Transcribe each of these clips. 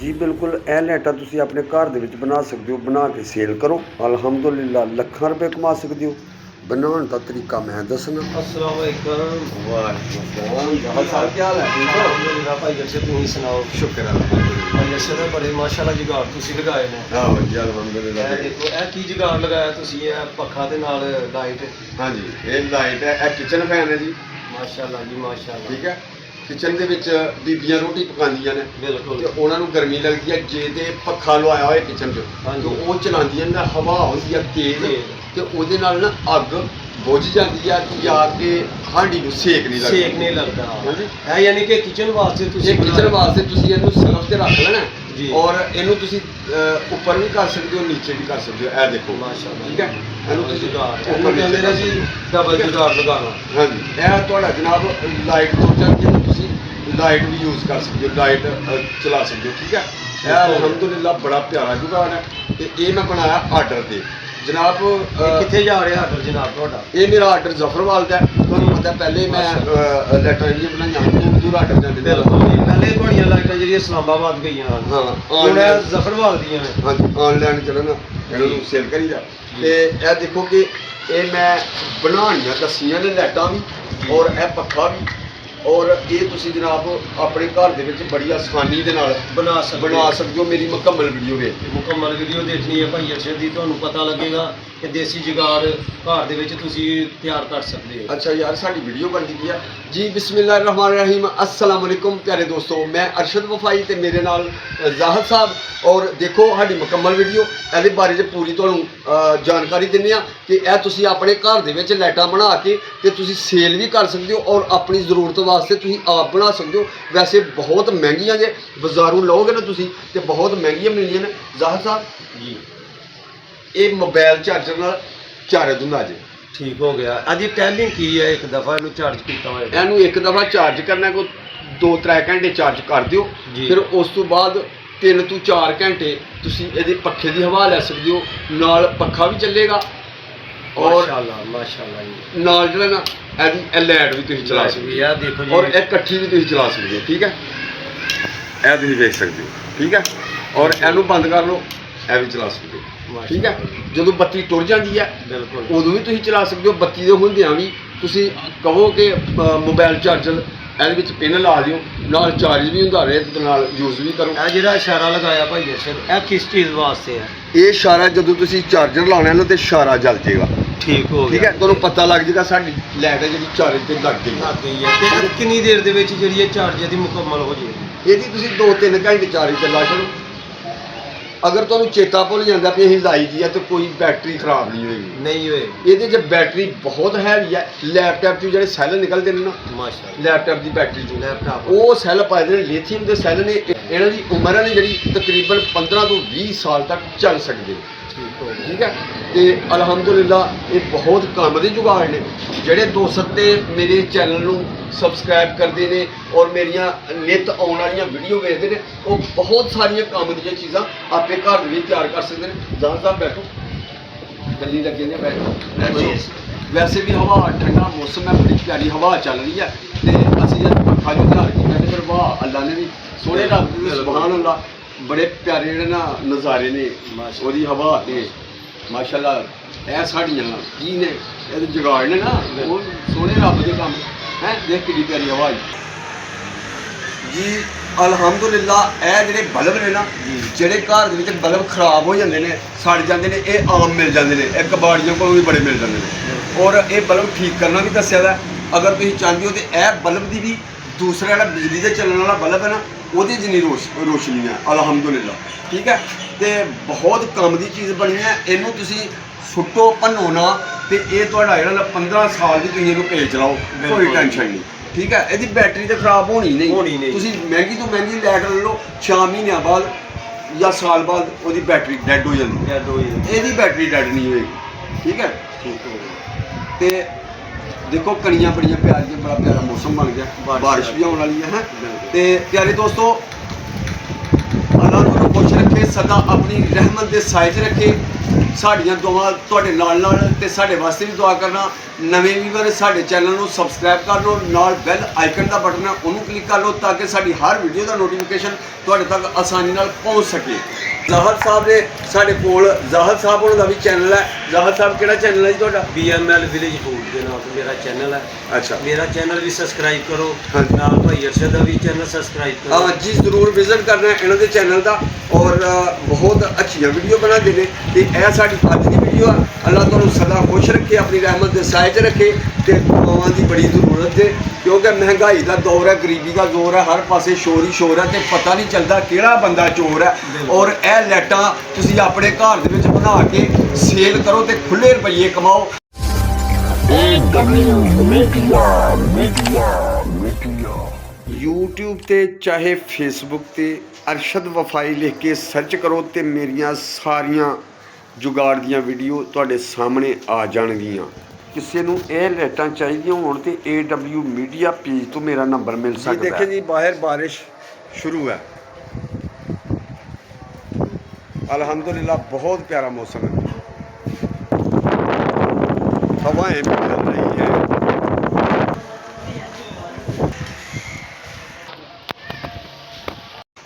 जी बिल्कुल ਇਹ ਲਾਈਟਾਂ ਤੁਸੀਂ ਆਪਣੇ ਘਰ ਦੇ ਵਿੱਚ ਬਣਾ ਸਕਦੇ ਹੋ, ਬਣਾ ਕੇ ਸੇਲ ਕਰੋ, ਅਲਹਮਦੁਲਿਲਾ ਲੱਖਾਂ ਰੁਪਏ ਕਮਾ ਸਕਦੇ ਹੋ। बनाने का तरीका मैं दसना। अस्सलाम वालेकुम। वालेकुम सर, क्या हाल है? ठीक हो? अल्हम्दुलिल्लाह भाई जैसे तुम ही सुनाओ। शुक्र अल्हम्दुलिल्लाह। भाई जैसे तो बड़े माशाल्लाह जुगाड़ तुसी लगाए ने। हाँ जी अल्हम्दुलिल्लाह। ये देखो ये की जुगाड़ लगाया तुसी, ये पखा दे नाल लाइट। हाँ जी ये लाइट है, किचन फैन है जी। माशाल्लाह जी माशाल्लाह। ठीक है, किचन ਦੇ ਵਿੱਚ ਬੀਬੀਆਂ ਰੋਟੀ ਪਕਾਉਂਦੀਆਂ ਨੇ ਬਿਲਕੁਲ ਤੇ ਉਹਨਾਂ ਨੂੰ ਗਰਮੀ ਲੱਗਦੀ ਹੈ, ਜੇ ਤੇ ਪੱਖਾ ਲਵਾਇਆ ਹੋਇਆ ਕਿਚਨ 'ਚ ਤੇ ਉਹ ਚਲਾਉਂਦੀਆਂ ਨੇ, ਹਵਾ ਹੁੰਦੀ ਹੈ ਤੇਜ਼ ਤੇ ਉਹਦੇ ਨਾਲ ਨਾ ਅੱਗ बुझ जाती है कि आके हांडी ਨੂੰ ਸੇਕ ਨਹੀਂ ਲੱਗਦਾ। ਸੇਕ ਨਹੀਂ ਲੱਗਦਾ ਹੈ, ਯਾਨੀ ਕਿ ਕਿਚਨ ਵਾਸਤੇ ਤੁਸੀਂ ਕਿਚਨ ਵਾਸਤੇ ਤੁਸੀਂ ਇਹਨੂੰ ਸਰਫ ਤੇ ਰੱਖ ਲੈਣਾ ਜੀ, ਔਰ ਇਹਨੂੰ ਤੁਸੀਂ ਉੱਪਰ ਵੀ ਕਰ ਸਕਦੇ ਹੋ, ਨੀਚੇ ਵੀ ਕਰ ਸਕਦੇ ਹੋ। ਇਹ ਦੇਖੋ ਮਾਸ਼ਾਅੱਲਾ, ਠੀਕ ਹੈ, ਇਹਨੂੰ ਤੁਸੀਂ ਉੱਪਰ ਕਹਿੰਦੇ ਨੇ ਜੀ ਡਬਲ ਜੁਗਾੜ ਲਗਾਉਣਾ। ਹਾਂਜੀ ਇਹ ਤੁਹਾਡਾ ਜਨਾਬ ਲਾਈਟ ਤੋਂ ਚੱਲਦੀ ਹੈ, ਤੁਸੀਂ ਲਾਈਟ ਵੀ ਯੂਜ਼ ਕਰ ਸਕਦੇ ਹੋ, ਲਾਈਟ ਚਲਾ ਸਕਦੇ ਹੋ। ਠੀਕ ਹੈ, ਇਹ ਅਲਹਮਦੁਲਿਲਾ ਬੜਾ ਪਿਆਰਾ ਜੁਗਾੜ ਹੈ ਤੇ ਇਹ ਮੈਂ ਬਣਾਇਆ ਆਰਡਰ ਤੇ। जनाब कितने जा रहे आर्डर जनाब ਤੁਹਾਡਾ? ਇਹ ਮੇਰਾ ਆਰਡਰ ਜ਼ਫਰਵਾਲ ਦਾ। ਤੁਹਾਨੂੰ ਪਤਾ ਪਹਿਲੇ ਮੈਂ ਲੈਟਰਾਂ ਜਿਹੜੀਆਂ ਬਣਾਈਆਂ ਦੂਰ ਆਰਡਰ ਜਾਂਦੇ ਨੇ। ਪਹਿਲੇ ਤੁਹਾਡੀਆਂ ਲਾਈਟਾਂ ਜਿਹੜੀਆਂ ਇਸਲਾਮਾਬਾਦ ਗਈਆਂ ਹਨ, ਹਾਂ ਹੁਣ ਇਹ ਜ਼ਫਰਵਾਲ ਦੀਆਂ ਨੇ। ਹਾਂਜੀ ਆਨਲਾਈਨ ਚੱਲਣ ਇਹਨਾਂ ਨੂੰ ਸੇਲ ਕਰੀਦਾ। ਤੇ ਇਹ ਦੇਖੋ ਕਿ ਇਹ ਮੈਂ ਬਣਾਉਣੀਆਂ ਦੱਸੀਆਂ ਨੇ ਲਾਈਟਾਂ ਵੀ ਔਰ ਇਹ ਪੱਖਾ ਵੀ, ਔਰ ਇਹ ਤੁਸੀਂ ਜਨਾਬ ਆਪਣੇ ਘਰ ਦੇ ਵਿੱਚ ਬੜੀ ਆਸਾਨੀ ਦੇ ਨਾਲ ਬਣਾ ਸਕਦੇ ਹੋ। ਮੇਰੀ ਮੁਕੰਮਲ ਵੀਡੀਓ ਵੇਖ ਕੇ ਮੁਕੰਮਲ ਵੀਡੀਓ ਦੇਖਣੀ ਹੈ ਭਾਈ ਅਰਸ਼ਦ ਦੀ, ਤੁਹਾਨੂੰ ਪਤਾ ਲੱਗੇਗਾ ਕਿ ਦੇਸੀ ਜੁਗਾੜ ਘਰ ਦੇ ਵਿੱਚ ਤੁਸੀਂ ਤਿਆਰ ਕਰ ਸਕਦੇ ਹੋ। ਅੱਛਾ ਯਾਰ ਸਾਡੀ ਵੀਡੀਓ ਬਣਦੀ ਪਈ ਆ ਜੀ। ਬਿਸਮਿल्लाहिर्रहमानिर्रहीम, अस्सलाम वालेकुम प्यारे दोस्तों, मैं अरशद वफाई ਤੇ ਮੇਰੇ ਨਾਲ ਜ਼ਾਹਦ ਸਾਹਿਬ। ਔਰ ਦੇਖੋ ਸਾਡੀ ਮੁਕੰਮਲ ਵੀਡੀਓ, ਇਹਦੇ ਬਾਰੇ 'ਚ ਪੂਰੀ ਤੁਹਾਨੂੰ ਜਾਣਕਾਰੀ ਦਿੰਦੇ ਆ ਕਿ ਇਹ ਤੁਸੀਂ ਆਪਣੇ ਘਰ ਦੇ ਵਿੱਚ ਲਾਈਟਾਂ ਬਣਾ ਕੇ ਤੇ ਤੁਸੀਂ ਸੇਲ ਵੀ ਕਰ ਸਕਦੇ ਹੋ ਔਰ ਆਪਣੀ ਜ਼ਰੂਰਤ ਵਾਸਤੇ ਤੁਸੀਂ ਆਪ ਬਣਾ ਸਕਦੇ ਹੋ। ਵੈਸੇ ਬਹੁਤ ਮਹਿੰਗੀਆਂ ਜੇ, ਬਾਜ਼ਾਰੋਂ ਲਓਗੇ ਨਾ ਤੁਸੀਂ ਤੇ ਬਹੁਤ ਮਹਿੰਗੀਆਂ ਮਿਲਦੀਆਂ ਨੇ। ਜ਼ਾਹਦ ਸਾਹਿਬ ਜੀ ਇਹ ਮੋਬਾਈਲ ਚਾਰਜਰ ਨਾਲ ਚਾਰਜ ਹੁੰਦਾ ਜੀ। ਠੀਕ ਹੋ ਗਿਆ। ਇਹਦੀ ਟੈਲਿੰਗ ਕੀ ਹੈ? ਇੱਕ ਦਫਾ ਇਹਨੂੰ ਚਾਰਜ ਕੀਤਾ ਹੋਇਆ, ਇਹਨੂੰ ਇੱਕ ਦਫਾ ਚਾਰਜ ਕਰਨਾ, ਕੋਈ 2-3 ਘੰਟੇ ਚਾਰਜ ਕਰ ਦਿਓ। ਫਿਰ ਉਸ ਤੋਂ ਬਾਅਦ 3 ਤੋਂ 4 ਘੰਟੇ ਤੁਸੀਂ ਇਹਦੇ ਪੱਖੇ ਦੀ ਹਵਾ ਲੈ ਸਕਦੇ ਹੋ, ਨਾਲ ਪੱਖਾ ਵੀ ਚੱਲੇਗਾ ਔਰ ਮਾਸ਼ਾਅੱਲਾ ਮਾਸ਼ਾਅੱਲਾ ਜੀ, ਨਾਲ ਜਿਹੜਾ ਨਾ ਇਹਦੀ ਲਾਈਟ ਵੀ ਤੁਸੀਂ ਚਲਾ ਸਕਦੇ ਹੋ। ਇਹ ਦੇਖੋ ਜੀ, ਔਰ ਇਹ ਇਕੱਠੀ ਵੀ ਤੁਸੀਂ ਚਲਾ ਸਕਦੇ ਹੋ। ਠੀਕ ਹੈ, ਇਹ ਤੁਸੀਂ ਵੇਖ ਸਕਦੇ ਹੋ। ਠੀਕ ਹੈ, ਔਰ ਇਹਨੂੰ ਬੰਦ ਕਰ ਲਓ, ਇਹ ਵੀ ਚਲਾ ਸਕਦੇ ਹੋ। ਠੀਕ ਹੈ, ਜਦੋਂ ਬੱਤੀ ਟੁੱਟ ਜਾਂਦੀ ਹੈ ਬਿਲਕੁਲ ਉਦੋਂ ਵੀ ਤੁਸੀਂ ਚਲਾ ਸਕਦੇ ਹੋ। ਬੱਤੀ ਦੇ ਹੁੰਦਿਆਂ ਵੀ ਤੁਸੀਂ ਕਹੋ ਕਿ ਮੋਬਾਈਲ ਚਾਰਜਰ ਇਹਦੇ ਵਿੱਚ ਪਿੰਨ ਲਾ ਦਿਓ, ਨਾਲ ਚਾਰਜ ਵੀ ਹੁੰਦਾ ਰਹੇ ਤੇ ਨਾਲ ਯੂਜ਼ ਵੀ ਕਰੋ। ਇਹ ਜਿਹੜਾ ਇਸ਼ਾਰਾ ਲਗਾਇਆ ਭਾਈ ਅਰਸ਼ਦ, ਇਹ ਕਿਸ ਚੀਜ਼ ਵਾਸਤੇ ਹੈ? ਇਹ ਇਸ਼ਾਰਾ ਜਦੋਂ ਤੁਸੀਂ ਚਾਰਜਰ ਲਾਉਣਾ ਨਾ ਤੇ ਇਸ਼ਾਰਾ ਜਲ ਜਾਏਗਾ। ਠੀਕ ਹੋ ਗਿਆ, ਠੀਕ ਹੈ, ਤੁਹਾਨੂੰ ਪਤਾ ਲੱਗ ਜਾਏਗਾ ਸਾਡੀ ਲਾਈਟ ਜਿਹੜੀ ਚਾਰਜ ਤੇ ਲੱਗ ਗਈ ਹੈ। ਤੇ ਕਿੰਨੀ ਦੇਰ ਦੇ ਵਿੱਚ ਜਿਹੜੀ ਇਹ ਚਾਰਜ ਇਹਦੀ ਮੁਕੰਮਲ ਹੋ ਜਾਏਗੀ? ਇਹਦੀ ਤੁਸੀਂ 2-3 ਘੰਟੇ ਚਾਰਜ ਤੇ ਲਾ ਛੱਡੋ। ਅਗਰ ਤੁਹਾਨੂੰ ਚੇਤਾ ਭੁੱਲ ਜਾਂਦਾ ਵੀ ਅਸੀਂ ਲਾਈ ਦੀ ਹੈ ਤਾਂ ਕੋਈ ਬੈਟਰੀ ਖਰਾਬ ਨਹੀਂ ਹੋਏਗੀ। ਨਹੀਂ ਹੋਏ। ਇਹਦੇ 'ਚ ਬੈਟਰੀ ਬਹੁਤ ਹੈਵੀ ਹੈ। ਲੈਪਟਾਪ 'ਚ ਜਿਹੜੇ ਸੈੱਲ ਨਿਕਲਦੇ ਨੇ ਨਾ, ਮਾਸ਼ਾਅੱਲਾ, ਲੈਪਟਾਪ ਦੀ ਬੈਟਰੀ 'ਚੋਂ ਲੈਪਟਾਪ ਉਹ ਸੈੱਲ ਪਾਏ ਨੇ ਲੀਥੀਅਮ ਦੇ ਸੈੱਲ ਨੇ। ਇਹਨਾਂ ਦੀ ਉਮਰ ਹੈ ਜਿਹੜੀ ਤਕਰੀਬਨ 15 ਤੋਂ 20 ਸਾਲ ਤੱਕ ਚੱਲ ਸਕਦੇ। ਠੀਕ ਹੈ, ਤੇ ਅਲਹਮਦੁਲਿਲਾ ਇਹ ਬਹੁਤ ਕੰਮ ਦੇ ਜੁਗਾੜ ਨੇ। ਜਿਹੜੇ ਦੋਸਤ ਤੇ ਮੇਰੇ ਚੈਨਲ ਨੂੰ ਸਬਸਕ੍ਰਾਈਬ ਕਰਦੇ ਨੇ ਔਰ ਮੇਰੀਆਂ ਨਿੱਤ ਆਉਣ ਵਾਲੀਆਂ ਵੀਡੀਓ ਵੇਖਦੇ ਨੇ, ਉਹ ਬਹੁਤ ਸਾਰੀਆਂ ਕੰਮ ਦੀਆਂ ਚੀਜ਼ਾਂ ਆਪੇ ਘਰ ਦੇ ਵਿੱਚ ਤਿਆਰ ਕਰ ਸਕਦੇ ਨੇ। ਜ਼ਾਹਦ ਸਾਹਿਬ ਬੈਠੋ, ਗੱਲੀ ਲੱਗੇ ਨੇ, ਬੈਠੋ। ਵੈਸੇ ਵੀ ਹਵਾ ਠੰਡਾ ਮੌਸਮ ਹੈ, ਬੜੀ ਪਿਆਰੀ ਹਵਾ ਚੱਲ ਰਹੀ ਹੈ ਤੇ ਅਸੀਂ ਜਦ ਪੱਖਾ ਜੋ ਤਿਆਰ ਕੀਤਾ ਤੇ ਫਿਰ ਵਾਹ ਅੱਲਾ ਨੇ ਵੀ ਸੋਹਣੇ ਰੱਬ ਦੀ ਸੁਭਾਨ ਅੱਲਾ, ਬੜੇ ਪਿਆਰੇ ਜਿਹੜੇ ਨਾ ਨਜ਼ਾਰੇ ਨੇ ਉਹਦੀ ਹਵਾ ਤੇ ਮਾਸ਼ਾਅੱਲਾ। ਇਹ ਸਾਡੀਆਂ ਕੀ ਨੇ, ਇਹਦੇ ਜੁਗਾੜ ਨੇ ਨਾ, ਉਹ ਸੋਹਣੇ ਰੱਬ ਦੇ ਕੰਮ ਹੈ। ਦੇਖ ਕਿੰਨੀ ਪਿਆਰੀ ਹਵਾ ਜੀ ਅਲਹਮਦੁਲਿਲਾ। ਇਹ ਜਿਹੜੇ ਬਲਬ ਨੇ ਨਾ, ਜਿਹੜੇ ਘਰ ਦੇ ਵਿੱਚ ਬਲਬ ਖਰਾਬ ਹੋ ਜਾਂਦੇ ਨੇ, ਸੜ ਜਾਂਦੇ ਨੇ, ਇਹ ਆਮ ਮਿਲ ਜਾਂਦੇ ਨੇ, ਇਹ ਕਬਾੜੀਆਂ ਕੋਲੋਂ ਵੀ ਬੜੇ ਮਿਲ ਜਾਂਦੇ ਨੇ। ਔਰ ਇਹ ਬਲਬ ਠੀਕ ਕਰਨਾ ਵੀ ਦੱਸਿਆ ਦਾ। ਅਗਰ ਤੁਸੀਂ ਚਾਹੁੰਦੇ ਹੋ ਤੇ ਇਹ ਬਲਬ ਦੀ ਵੀ ਦੂਸਰਾ ਜਿਹੜਾ ਬਿਜਲੀ ਦੇ ਚੱਲਣ ਵਾਲਾ ਬਲਬ ਹੈ ਨਾ, ਉਹਦੀ ਜਿੰਨੀ ਰੋਸ਼ਨੀ ਹੈ ਅਲਹਮਦੁਲਿਲਾ। ਠੀਕ ਹੈ, ਤੇ ਬਹੁਤ ਕੰਮ ਦੀ ਚੀਜ਼ ਬਣੀ ਹੈ। ਇਹਨੂੰ ਤੁਸੀਂ ਸੁੱਟੋ ਭੰਨੋ ਨਾ ਤੇ ਇਹ ਤੁਹਾਡਾ ਜਿਹੜਾ 15 ਸਾਲ ਦੀ ਤੁਸੀਂ ਇਹਨੂੰ ਭੇਜ ਚਲਾਓ, ਕੋਈ ਟੈਨਸ਼ਨ ਨਹੀਂ। ਠੀਕ ਹੈ, ਇਹਦੀ ਬੈਟਰੀ ਤੇ ਖਰਾਬ ਹੋਣੀ ਨਹੀਂ। ਤੁਸੀਂ ਮਹਿੰਗੀ ਤੋਂ ਮਹਿੰਗੀ ਲਾਈਟ ਲੈ ਲਓ, 6 ਮਹੀਨਿਆਂ ਬਾਅਦ ਜਾਂ ਸਾਲ ਬਾਅਦ ਉਹਦੀ ਬੈਟਰੀ ਡੈਡ ਹੋ ਜਾਂਦੀ ਹੈ। ਇਹਦੀ ਬੈਟਰੀ ਡੈਡ ਨਹੀਂ ਹੋਏਗੀ। ਠੀਕ ਹੈ, ਠੀਕ ਹੋ ਗਿਆ। ਤੇ ਦੇਖੋ ਕਣੀਆਂ ਬੜੀਆਂ ਪਿਆਰੀਆਂ, ਬੜਾ ਪਿਆਰਾ ਮੌਸਮ ਬਣ ਗਿਆ, ਬਾਰਿਸ਼ ਵੀ ਆਉਣ ਵਾਲੀ ਹੈ। ਤੇ ਪਿਆਰੇ ਦੋਸਤੋ, ਅੱਲਾਹ ਤੁਹਾਨੂੰ ਖੁਸ਼ ਰੱਖੇ, ਸਦਾ ਆਪਣੀ ਰਹਿਮਤ ਦੇ ਸਾਏ 'ਚ ਰੱਖੇ। ਸਾਡੀਆਂ ਦੁਆਵਾਂ ਤੁਹਾਡੇ ਨਾਲ ਤੇ ਸਾਡੇ ਵਾਸਤੇ ਵੀ ਦੁਆ ਕਰਨਾ। ਨਵੇਂ ਵੀਵਰ ਸਾਡੇ ਚੈਨਲ ਨੂੰ ਸਬਸਕ੍ਰਾਈਬ ਕਰ ਲਓ, ਨਾਲ ਬੈਲ ਆਈਕਨ ਦਾ ਬਟਨ ਹੈ ਉਹਨੂੰ ਕਲਿੱਕ ਕਰ ਲਓ ਤਾਂ ਕਿ ਸਾਡੀ ਹਰ ਵੀਡੀਓ ਦਾ ਨੋਟੀਫਿਕੇਸ਼ਨ ਤੁਹਾਡੇ ਤੱਕ ਆਸਾਨੀ ਨਾਲ ਪਹੁੰਚ ਸਕੇ। ਜ਼ਾਹਰ ਸਾਹਿਬ ਨੇ ਸਾਡੇ ਕੋਲ, ਜ਼ਾਹਰ ਸਾਹਿਬ ਉਹਨਾਂ ਦਾ ਵੀ ਚੈਨਲ ਹੈ। ਜ਼ਾਹਰ ਸਾਹਿਬ ਕਿਹੜਾ ਚੈਨਲ ਹੈ ਜੀ ਤੁਹਾਡਾ? BML ਵਿਲੇਜ ਫੂਡ ਦੇ ਨਾਮ ਤੋਂ ਮੇਰਾ ਚੈਨਲ ਹੈ। ਅੱਛਾ, ਮੇਰਾ ਚੈਨਲ ਵੀ ਸਬਸਕ੍ਰਾਈਬ ਕਰੋ, ਹਾਂਜੀ। ਨਾਲ ਭਾਈ ਅਰਸ਼ਦ ਦਾ ਵੀ ਚੈਨਲ ਸਬਸਕ੍ਰਾਈਬ ਕਰੋ। ਹਾਂ ਜੀ, ਜ਼ਰੂਰ ਵਿਜ਼ਿਟ ਕਰਨਾ ਇਹਨਾਂ ਦੇ ਚੈਨਲ ਦਾ, ਔਰ ਬਹੁਤ ਅੱਛੀਆਂ ਵੀਡੀਓ ਬਣਾਉਂਦੇ ਨੇ। ਤੇ ਇਹ ਸਾਡੀ ਅੱਜ ਦੀ ਵੀਡੀਓ ਆ। ਅੱਲਾਹ ਤੁਹਾਨੂੰ ਸਦਾ ਖੁਸ਼ ਰੱਖੇ, ਆਪਣੀ ਰਹਿਮਤ ਦੇ ਸਾਏ 'ਚ ਰੱਖੇ, ਤੇ ਦੁਆਵਾਂ ਦੀ ਬੜੀ ਜ਼ਰੂਰਤ ਹੈ ਕਿਉਂਕਿ ਮਹਿੰਗਾਈ ਦਾ ਦੌਰ ਹੈ, ਗਰੀਬੀ ਦਾ ਦੌਰ ਹੈ, ਹਰ ਪਾਸੇ ਸ਼ੋਰ ਹੀ ਸ਼ੋਰ ਹੈ ਤੇ ਪਤਾ ਨਹੀਂ ਚੱਲਦਾ ਕਿਹੜਾ ਬੰਦਾ ਚੋਰ ਹੈ। ਔਰ ਇਹ ਲਾਈਟਾਂ ਤੁਸੀਂ ਆਪਣੇ ਘਰ ਦੇ ਵਿੱਚ ਬਣਾ ਕੇ ਸੇਲ ਕਰੋ ਤੇ ਖੁੱਲੇ ਰੁਪਈਏ ਕਮਾਓ। YouTube ਤੇ ਚਾਹੇ Facebook ਤੇ ਅਰਸ਼ਦ ਵਫਾਈ ਲਿਖ ਕੇ ਸਰਚ ਕਰੋ ਤੇ ਮੇਰੀਆਂ ਸਾਰੀਆਂ ਜੁਗਾੜ ਦੀਆਂ ਵੀਡੀਓ ਤੁਹਾਡੇ ਸਾਹਮਣੇ ਆ ਜਾਣਗੀਆਂ। ਕਿਸੇ ਨੂੰ ਇਹ ਲਾਈਟਾਂ ਚਾਹੀਦੀਆਂ ਹੋਣ ਤੇ AW ਮੀਡੀਆ ਪੇਜ ਤੋਂ ਮੇਰਾ ਨੰਬਰ ਮਿਲ ਸਕਦਾ ਹੈ। ਦੇਖੇ ਜੀ, ਬਾਹਰ ਬਾਰਿਸ਼ ਸ਼ੁਰੂ ਹੈ। अल्हम्दुलिल्लाह बहुत प्यारा मौसम है, हवाएं भी चल रही हैं।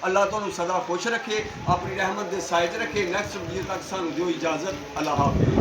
अल्लाह तुहानू सदा खुश रखे, अपनी रहमत दे साए च रखे। नैक्सट वीडियो तक सानू दिओ इजाजत। अल्लाह हाफिज़।